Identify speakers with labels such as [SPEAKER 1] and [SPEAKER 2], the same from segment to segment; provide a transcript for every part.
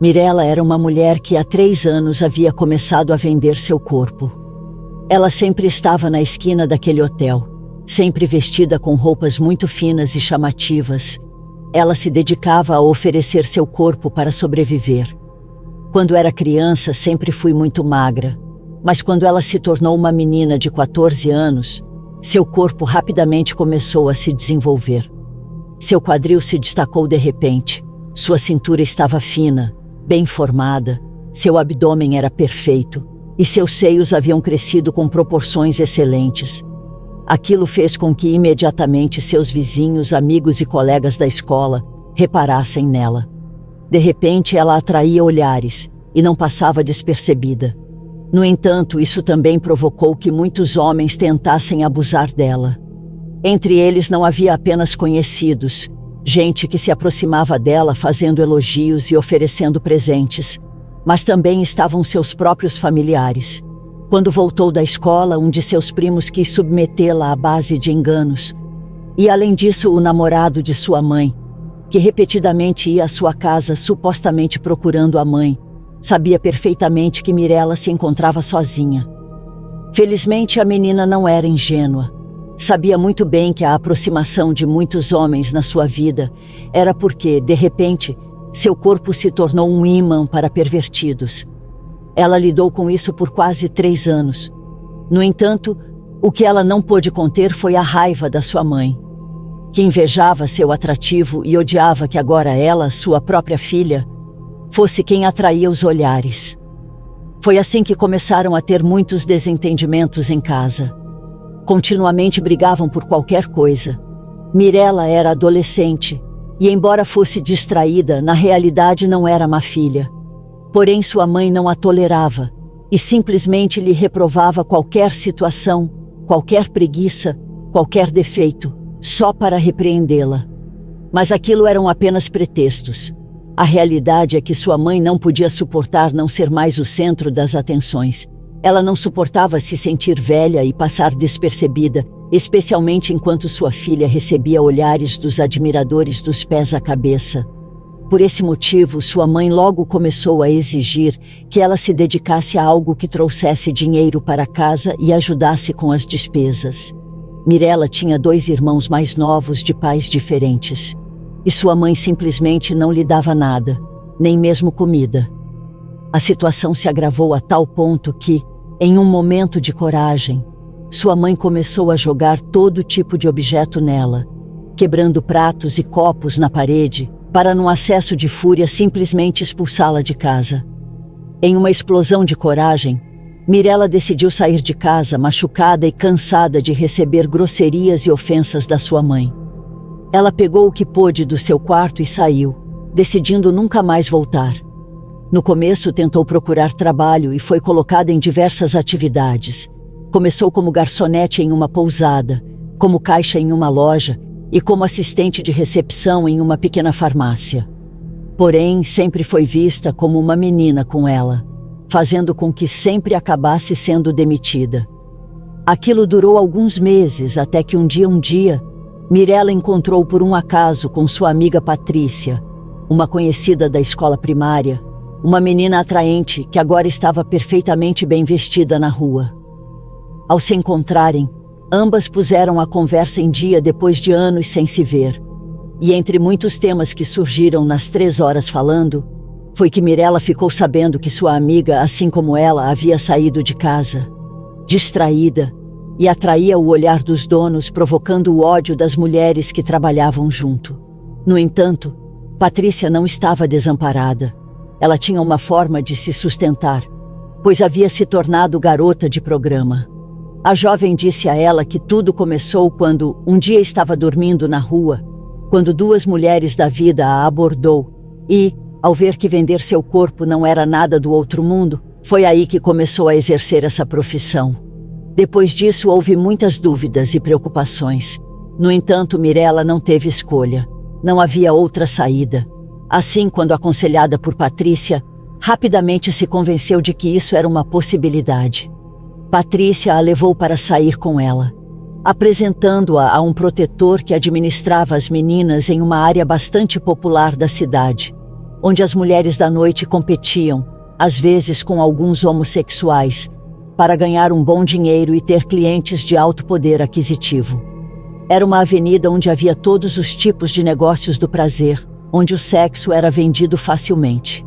[SPEAKER 1] Mirella era uma mulher que há 3 anos havia começado a vender seu corpo. Ela sempre estava na esquina daquele hotel, sempre vestida com roupas muito finas e chamativas. Ela se dedicava a oferecer seu corpo para sobreviver. Quando era criança, sempre fui muito magra, mas quando ela se tornou uma menina de 14 anos, seu corpo rapidamente começou a se desenvolver. Seu quadril se destacou de repente, sua cintura estava fina, bem formada, seu abdômen era perfeito e seus seios haviam crescido com proporções excelentes. Aquilo fez com que imediatamente seus vizinhos, amigos e colegas da escola reparassem nela. De repente, ela atraía olhares e não passava despercebida. No entanto, isso também provocou que muitos homens tentassem abusar dela. Entre eles não havia apenas conhecidos, gente que se aproximava dela fazendo elogios e oferecendo presentes, mas também estavam seus próprios familiares. Quando voltou da escola, um de seus primos quis submetê-la à base de enganos. E além disso, o namorado de sua mãe, que repetidamente ia à sua casa supostamente procurando a mãe, sabia perfeitamente que Mirella se encontrava sozinha. Felizmente, a menina não era ingênua. Sabia muito bem que a aproximação de muitos homens na sua vida era porque, de repente, seu corpo se tornou um ímã para pervertidos. Ela lidou com isso por quase 3 anos. No entanto, o que ela não pôde conter foi a raiva da sua mãe, que invejava seu atrativo e odiava que agora ela, sua própria filha, fosse quem atraía os olhares. Foi assim que começaram a ter muitos desentendimentos em casa. Continuamente brigavam por qualquer coisa. Mirella era adolescente e, embora fosse distraída, na realidade não era má filha. Porém, sua mãe não a tolerava e simplesmente lhe reprovava qualquer situação, qualquer preguiça, qualquer defeito, só para repreendê-la. Mas aquilo eram apenas pretextos. A realidade é que sua mãe não podia suportar não ser mais o centro das atenções. Ela não suportava se sentir velha e passar despercebida, especialmente enquanto sua filha recebia olhares dos admiradores dos pés à cabeça. Por esse motivo, sua mãe logo começou a exigir que ela se dedicasse a algo que trouxesse dinheiro para casa e ajudasse com as despesas. Mirella tinha 2 irmãos mais novos de pais diferentes, e sua mãe simplesmente não lhe dava nada, nem mesmo comida. A situação se agravou a tal ponto que, em um momento de coragem, sua mãe começou a jogar todo tipo de objeto nela, quebrando pratos e copos na parede, para num acesso de fúria simplesmente expulsá-la de casa. Em uma explosão de coragem, Mirella decidiu sair de casa machucada e cansada de receber grosserias e ofensas da sua mãe. Ela pegou o que pôde do seu quarto e saiu, decidindo nunca mais voltar. No começo tentou procurar trabalho e foi colocada em diversas atividades. Começou como garçonete em uma pousada, como caixa em uma loja e como assistente de recepção em uma pequena farmácia. Porém, sempre foi vista como uma menina com ela, fazendo com que sempre acabasse sendo demitida. Aquilo durou alguns meses até que um dia, Mirella encontrou por um acaso com sua amiga Patrícia, uma conhecida da escola primária, uma menina atraente que agora estava perfeitamente bem vestida na rua. Ao se encontrarem, ambas puseram a conversa em dia depois de anos sem se ver. E entre muitos temas que surgiram nas 3 horas falando, foi que Mirella ficou sabendo que sua amiga, assim como ela, havia saído de casa, distraída, e atraía o olhar dos donos, provocando o ódio das mulheres que trabalhavam junto. No entanto, Patrícia não estava desamparada. Ela tinha uma forma de se sustentar, pois havia se tornado garota de programa. A jovem disse a ela que tudo começou quando um dia estava dormindo na rua, quando 2 mulheres da vida a abordou e, ao ver que vender seu corpo não era nada do outro mundo, foi aí que começou a exercer essa profissão. Depois disso, houve muitas dúvidas e preocupações. No entanto, Mirella não teve escolha. Não havia outra saída. Assim, quando aconselhada por Patrícia, rapidamente se convenceu de que isso era uma possibilidade. Patrícia a levou para sair com ela, apresentando-a a um protetor que administrava as meninas em uma área bastante popular da cidade. onde as mulheres da noite competiam, às vezes com alguns homossexuais, para ganhar um bom dinheiro e ter clientes de alto poder aquisitivo. Era uma avenida onde havia todos os tipos de negócios do prazer, onde o sexo era vendido facilmente.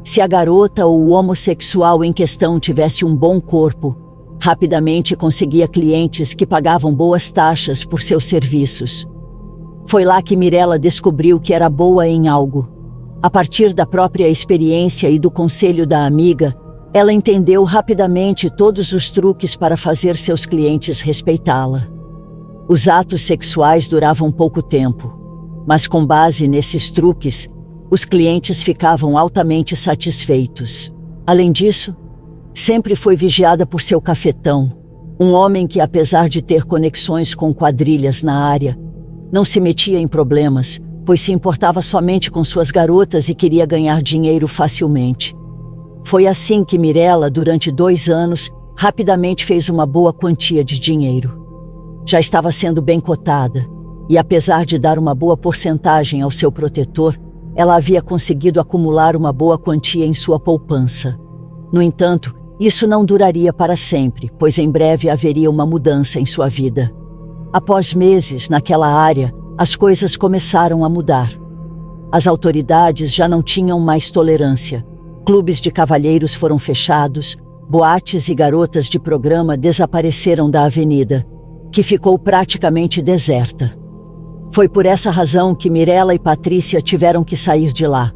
[SPEAKER 1] Se a garota ou o homossexual em questão tivesse um bom corpo, rapidamente conseguia clientes que pagavam boas taxas por seus serviços. Foi lá que Mirella descobriu que era boa em algo. A partir da própria experiência e do conselho da amiga, ela entendeu rapidamente todos os truques para fazer seus clientes respeitá-la. Os atos sexuais duravam pouco tempo, mas com base nesses truques, os clientes ficavam altamente satisfeitos. Além disso, sempre foi vigiada por seu cafetão, um homem que, apesar de ter conexões com quadrilhas na área, não se metia em problemas, pois se importava somente com suas garotas e queria ganhar dinheiro facilmente. Foi assim que Mirella, durante 2 anos, rapidamente fez uma boa quantia de dinheiro. Já estava sendo bem cotada, e apesar de dar uma boa porcentagem ao seu protetor, ela havia conseguido acumular uma boa quantia em sua poupança. No entanto, isso não duraria para sempre, pois em breve haveria uma mudança em sua vida. Após meses naquela área, as coisas começaram a mudar. As autoridades já não tinham mais tolerância. Clubes de cavalheiros foram fechados, boates e garotas de programa desapareceram da avenida, que ficou praticamente deserta. Foi por essa razão que Mirella e Patrícia tiveram que sair de lá.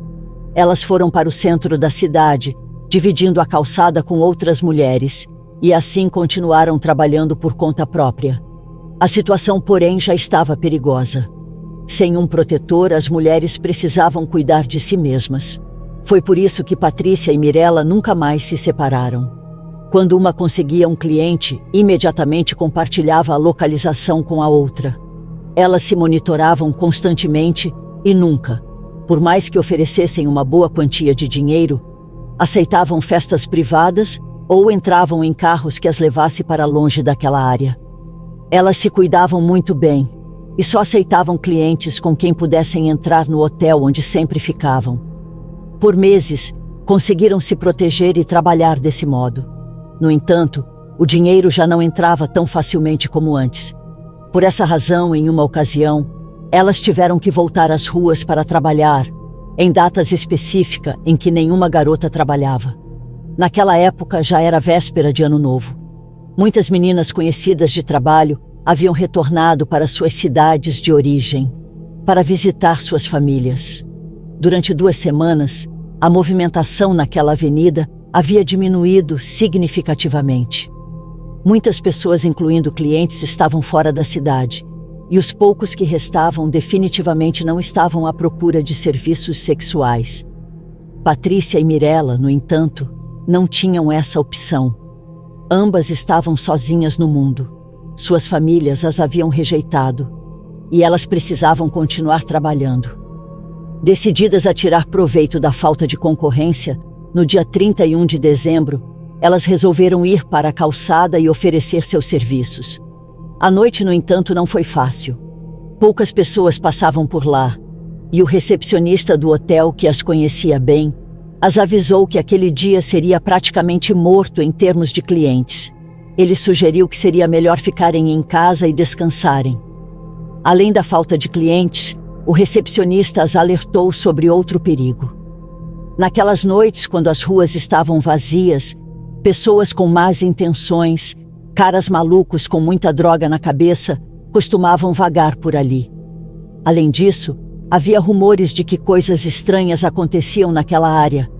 [SPEAKER 1] Elas foram para o centro da cidade, dividindo a calçada com outras mulheres, e assim continuaram trabalhando por conta própria. A situação, porém, já estava perigosa. Sem um protetor, as mulheres precisavam cuidar de si mesmas. Foi por isso que Patrícia e Mirella nunca mais se separaram. Quando uma conseguia um cliente, imediatamente compartilhava a localização com a outra. Elas se monitoravam constantemente e nunca, por mais que oferecessem uma boa quantia de dinheiro, aceitavam festas privadas ou entravam em carros que as levassem para longe daquela área. Elas se cuidavam muito bem e só aceitavam clientes com quem pudessem entrar no hotel onde sempre ficavam. Por meses, conseguiram se proteger e trabalhar desse modo. No entanto, o dinheiro já não entrava tão facilmente como antes. Por essa razão, em uma ocasião, elas tiveram que voltar às ruas para trabalhar, em datas específicas em que nenhuma garota trabalhava. Naquela época já era véspera de Ano Novo. Muitas meninas conhecidas de trabalho haviam retornado para suas cidades de origem, para visitar suas famílias. Durante 2 semanas, a movimentação naquela avenida havia diminuído significativamente. Muitas pessoas, incluindo clientes, estavam fora da cidade, e os poucos que restavam definitivamente não estavam à procura de serviços sexuais. Patrícia e Mirella, no entanto, não tinham essa opção. Ambas estavam sozinhas no mundo. Suas famílias as haviam rejeitado, e elas precisavam continuar trabalhando. Decididas a tirar proveito da falta de concorrência, no dia 31 de dezembro, elas resolveram ir para a calçada e oferecer seus serviços. A noite, no entanto, não foi fácil. Poucas pessoas passavam por lá, e o recepcionista do hotel, que as conhecia bem, as avisou que aquele dia seria praticamente morto em termos de clientes. Ele sugeriu que seria melhor ficarem em casa e descansarem. Além da falta de clientes, o recepcionista as alertou sobre outro perigo. Naquelas noites, quando as ruas estavam vazias, pessoas com más intenções, caras malucos com muita droga na cabeça, costumavam vagar por ali. Além disso, havia rumores de que coisas estranhas aconteciam naquela área,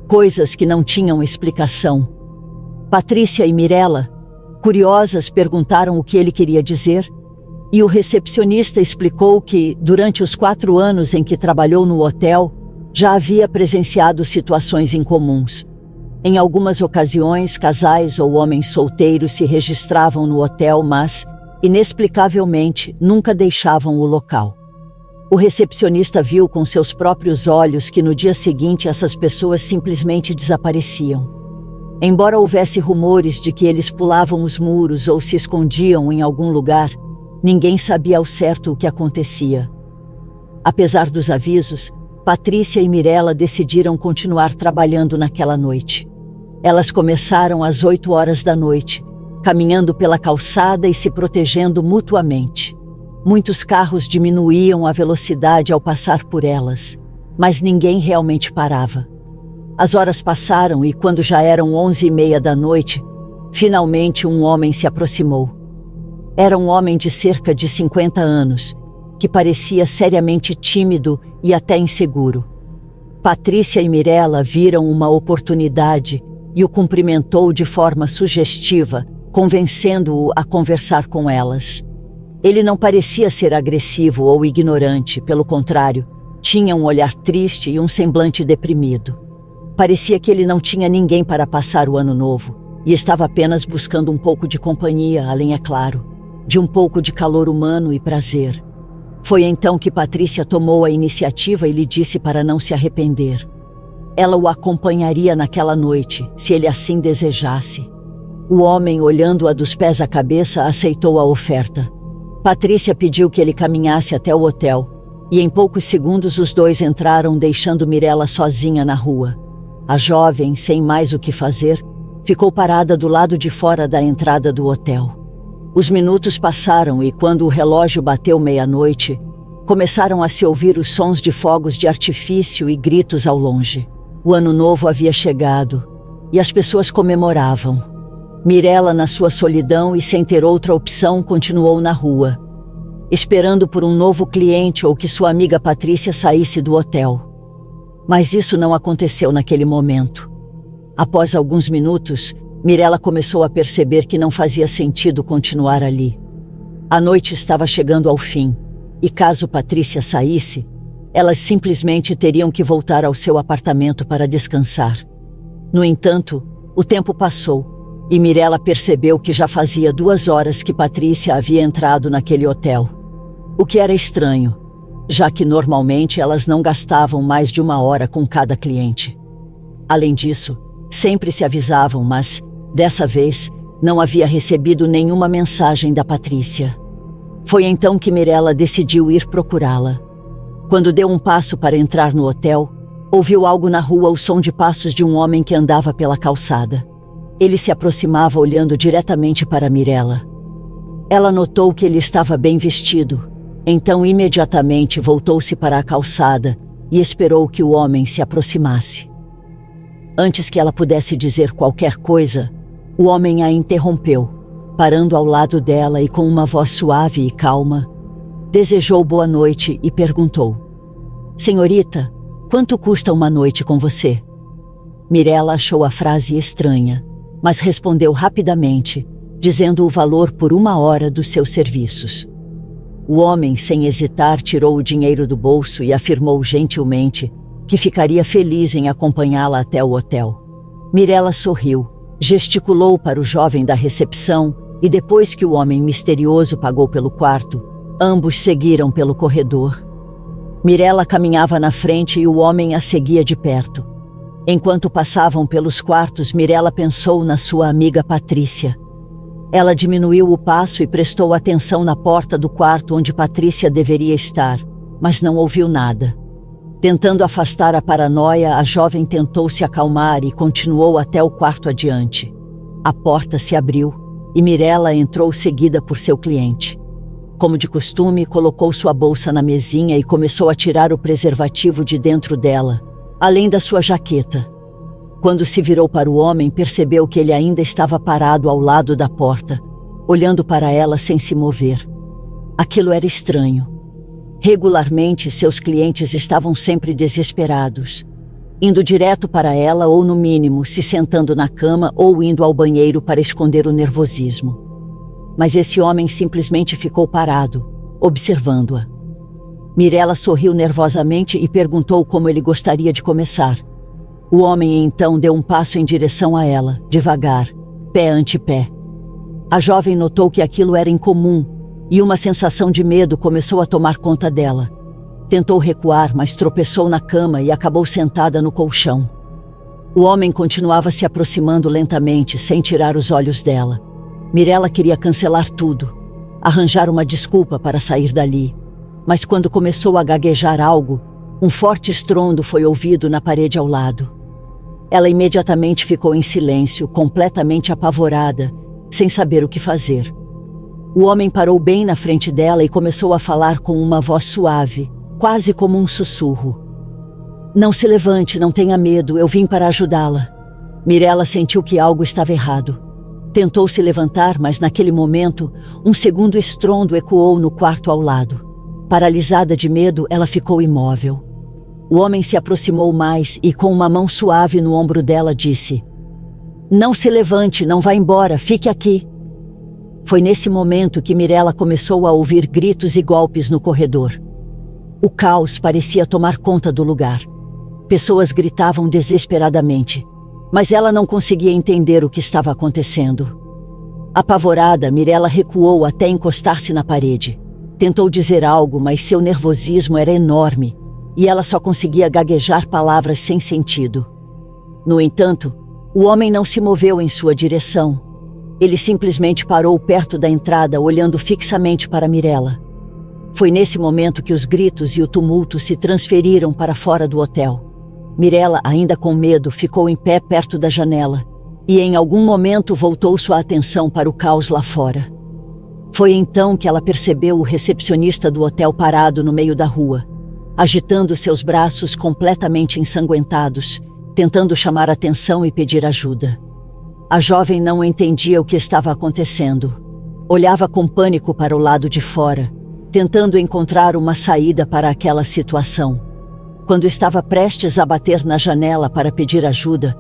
[SPEAKER 1] coisas que não tinham explicação. Patrícia e Mirella, curiosas, perguntaram o que ele queria dizer, e o recepcionista explicou que, durante os 4 anos em que trabalhou no hotel, já havia presenciado situações incomuns. Em algumas ocasiões, casais ou homens solteiros se registravam no hotel, mas, inexplicavelmente, nunca deixavam o local. O recepcionista viu com seus próprios olhos que no dia seguinte essas pessoas simplesmente desapareciam. Embora houvesse rumores de que eles pulavam os muros ou se escondiam em algum lugar, ninguém sabia ao certo o que acontecia. Apesar dos avisos, Patrícia e Mirella decidiram continuar trabalhando naquela noite. Elas começaram às 8 horas da noite, caminhando pela calçada e se protegendo mutuamente. Muitos carros diminuíam a velocidade ao passar por elas, mas ninguém realmente parava. As horas passaram e quando já eram 11h30 da noite, finalmente um homem se aproximou. Era um homem de cerca de 50 anos, que parecia seriamente tímido e até inseguro. Patrícia e Mirella viram uma oportunidade e o cumprimentou de forma sugestiva, convencendo-o a conversar com elas. Ele não parecia ser agressivo ou ignorante, pelo contrário, tinha um olhar triste e um semblante deprimido. Parecia que ele não tinha ninguém para passar o ano novo e estava apenas buscando um pouco de companhia, além, é claro, de um pouco de calor humano e prazer. Foi então que Patrícia tomou a iniciativa e lhe disse para não se arrepender. Ela o acompanharia naquela noite, se ele assim desejasse. O homem, olhando-a dos pés à cabeça, aceitou a oferta. Patrícia pediu que ele caminhasse até o hotel, e em poucos segundos os dois entraram, deixando Mirella sozinha na rua. A jovem, sem mais o que fazer, ficou parada do lado de fora da entrada do hotel. Os minutos passaram e quando o relógio bateu meia-noite, começaram a se ouvir os sons de fogos de artifício e gritos ao longe. O ano novo havia chegado e as pessoas comemoravam. Mirella, na sua solidão e sem ter outra opção, continuou na rua, esperando por um novo cliente ou que sua amiga Patrícia saísse do hotel. Mas isso não aconteceu naquele momento. Após alguns minutos, Mirella começou a perceber que não fazia sentido continuar ali. A noite estava chegando ao fim, e caso Patrícia saísse, elas simplesmente teriam que voltar ao seu apartamento para descansar. No entanto, o tempo passou, e Mirella percebeu que já fazia 2 horas que Patrícia havia entrado naquele hotel. O que era estranho, já que normalmente elas não gastavam mais de 1 hora com cada cliente. Além disso, sempre se avisavam, mas, dessa vez, não havia recebido nenhuma mensagem da Patrícia. Foi então que Mirella decidiu ir procurá-la. Quando deu um passo para entrar no hotel, ouviu algo na rua, o som de passos de um homem que andava pela calçada. Ele se aproximava olhando diretamente para Mirella. Ela notou que ele estava bem vestido, então imediatamente voltou-se para a calçada e esperou que o homem se aproximasse. Antes que ela pudesse dizer qualquer coisa, o homem a interrompeu, parando ao lado dela e com uma voz suave e calma, desejou boa noite e perguntou: "Senhorita, quanto custa uma noite com você?" Mirella achou a frase estranha, mas respondeu rapidamente, dizendo o valor por 1 hora dos seus serviços. O homem, sem hesitar, tirou o dinheiro do bolso e afirmou gentilmente que ficaria feliz em acompanhá-la até o hotel. Mirella sorriu, gesticulou para o jovem da recepção e depois que o homem misterioso pagou pelo quarto, ambos seguiram pelo corredor. Mirella caminhava na frente e o homem a seguia de perto. Enquanto passavam pelos quartos, Mirella pensou na sua amiga Patrícia. Ela diminuiu o passo e prestou atenção na porta do quarto onde Patrícia deveria estar, mas não ouviu nada. Tentando afastar a paranoia, a jovem tentou se acalmar e continuou até o quarto adiante. A porta se abriu e Mirella entrou seguida por seu cliente. Como de costume, colocou sua bolsa na mesinha e começou a tirar o preservativo de dentro dela, além da sua jaqueta. Quando se virou para o homem, percebeu que ele ainda estava parado ao lado da porta, olhando para ela sem se mover. Aquilo era estranho. Regularmente, seus clientes estavam sempre desesperados, indo direto para ela ou, no mínimo, se sentando na cama ou indo ao banheiro para esconder o nervosismo. Mas esse homem simplesmente ficou parado, observando-a. Mirella sorriu nervosamente e perguntou como ele gostaria de começar. O homem então deu um passo em direção a ela, devagar, pé ante pé. A jovem notou que aquilo era incomum e uma sensação de medo começou a tomar conta dela. Tentou recuar, mas tropeçou na cama e acabou sentada no colchão. O homem continuava se aproximando lentamente, sem tirar os olhos dela. Mirella queria cancelar tudo, arranjar uma desculpa para sair dali. Mas quando começou a gaguejar algo, Um forte estrondo foi ouvido na parede ao lado. Ela imediatamente ficou em silêncio, completamente apavorada, sem saber o que fazer. O homem parou bem na frente dela e começou a falar com uma voz suave, quase como um sussurro. Não se levante, não tenha medo, eu vim para ajudá-la. Mirella sentiu que algo estava errado. Tentou se levantar, mas naquele momento, um segundo estrondo ecoou no quarto ao lado. Paralisada de medo, ela ficou imóvel. O homem se aproximou mais e, com uma mão suave no ombro dela, disse: Não se levante, não vá embora, fique aqui. Foi nesse momento que Mirella começou a ouvir gritos e golpes no corredor. O caos parecia tomar conta do lugar. Pessoas gritavam desesperadamente, mas ela não conseguia entender o que estava acontecendo. Apavorada, Mirella recuou até encostar-se na parede. Tentou dizer algo, mas seu nervosismo era enorme e ela só conseguia gaguejar palavras sem sentido. No entanto, o homem não se moveu em sua direção. Ele simplesmente parou perto da entrada, olhando fixamente para Mirella. Foi nesse momento que os gritos e o tumulto se transferiram para fora do hotel. Mirella, ainda com medo, ficou em pé perto da janela e em algum momento voltou sua atenção para o caos lá fora. Foi então que ela percebeu o recepcionista do hotel parado no meio da rua, agitando seus braços completamente ensanguentados, tentando chamar atenção e pedir ajuda. A jovem não entendia o que estava acontecendo. Olhava com pânico para o lado de fora, tentando encontrar uma saída para aquela situação. Quando estava prestes a bater na janela para pedir ajuda,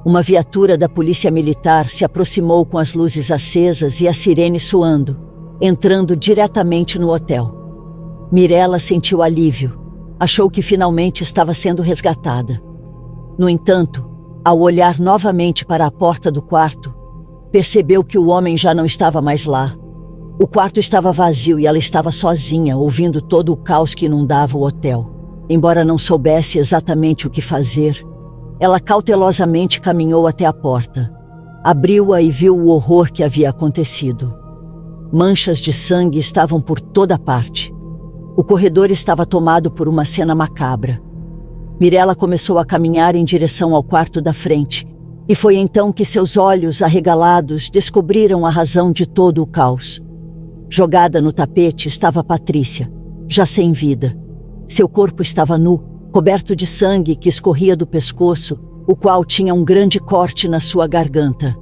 [SPEAKER 1] uma viatura da polícia militar se aproximou com as luzes acesas e a sirene soando, entrando diretamente no hotel. Mirella sentiu alívio. Achou que finalmente estava sendo resgatada. No entanto, ao olhar novamente para a porta do quarto, percebeu que o homem já não estava mais lá. O quarto estava vazio e ela estava sozinha, ouvindo todo o caos que inundava o hotel. Embora não soubesse exatamente o que fazer, ela cautelosamente caminhou até a porta. Abriu-a e viu o horror que havia acontecido. Manchas de sangue estavam por toda parte. O corredor estava tomado por uma cena macabra. Mirella começou a caminhar em direção ao quarto da frente, e foi então que seus olhos arregalados descobriram a razão de todo o caos. Jogada no tapete estava Patrícia, já sem vida. Seu corpo estava nu, coberto de sangue que escorria do pescoço, o qual tinha um grande corte na sua garganta.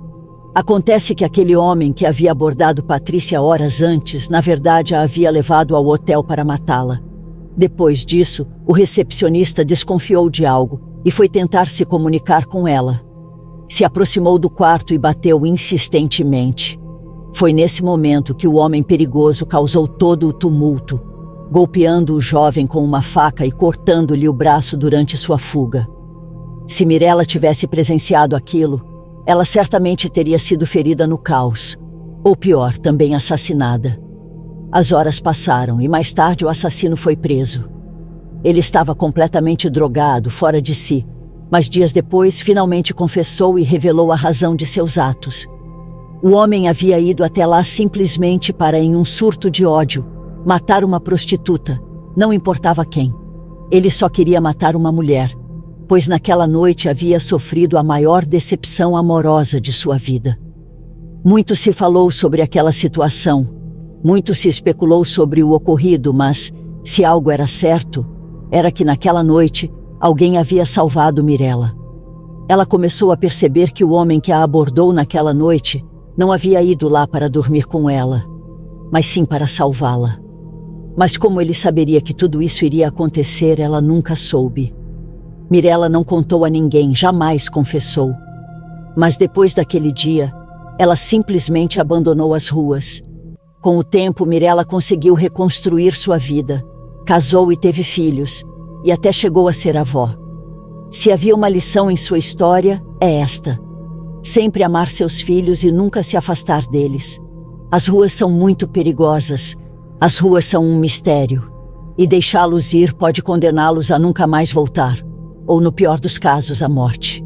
[SPEAKER 1] Acontece que aquele homem que havia abordado Patrícia horas antes, na verdade a havia levado ao hotel para matá-la. Depois disso, o recepcionista desconfiou de algo e foi tentar se comunicar com ela. Se aproximou do quarto e bateu insistentemente. Foi nesse momento que o homem perigoso causou todo o tumulto, golpeando o jovem com uma faca e cortando-lhe o braço durante sua fuga. Se Mirella tivesse presenciado aquilo, ela certamente teria sido ferida no caos, ou pior, também assassinada. As horas passaram e mais tarde o assassino foi preso. Ele estava completamente drogado, fora de si, mas dias depois finalmente confessou e revelou a razão de seus atos. O homem havia ido até lá simplesmente para, em um surto de ódio, matar uma prostituta, não importava quem. Ele só queria matar uma mulher, pois naquela noite havia sofrido a maior decepção amorosa de sua vida. Muito se falou sobre aquela situação, muito se especulou sobre o ocorrido, mas, se algo era certo, era que naquela noite alguém havia salvado Mirella. Ela começou a perceber que o homem que a abordou naquela noite não havia ido lá para dormir com ela, mas sim para salvá-la. Mas como ele saberia que tudo isso iria acontecer, ela nunca soube. Mirella não contou a ninguém, jamais confessou. Mas depois daquele dia, ela simplesmente abandonou as ruas. Com o tempo, Mirella conseguiu reconstruir sua vida, casou e teve filhos, e até chegou a ser avó. Se havia uma lição em sua história, é esta: sempre amar seus filhos e nunca se afastar deles. As ruas são muito perigosas, as ruas são um mistério, e deixá-los ir pode condená-los a nunca mais voltar, ou no pior dos casos, à morte.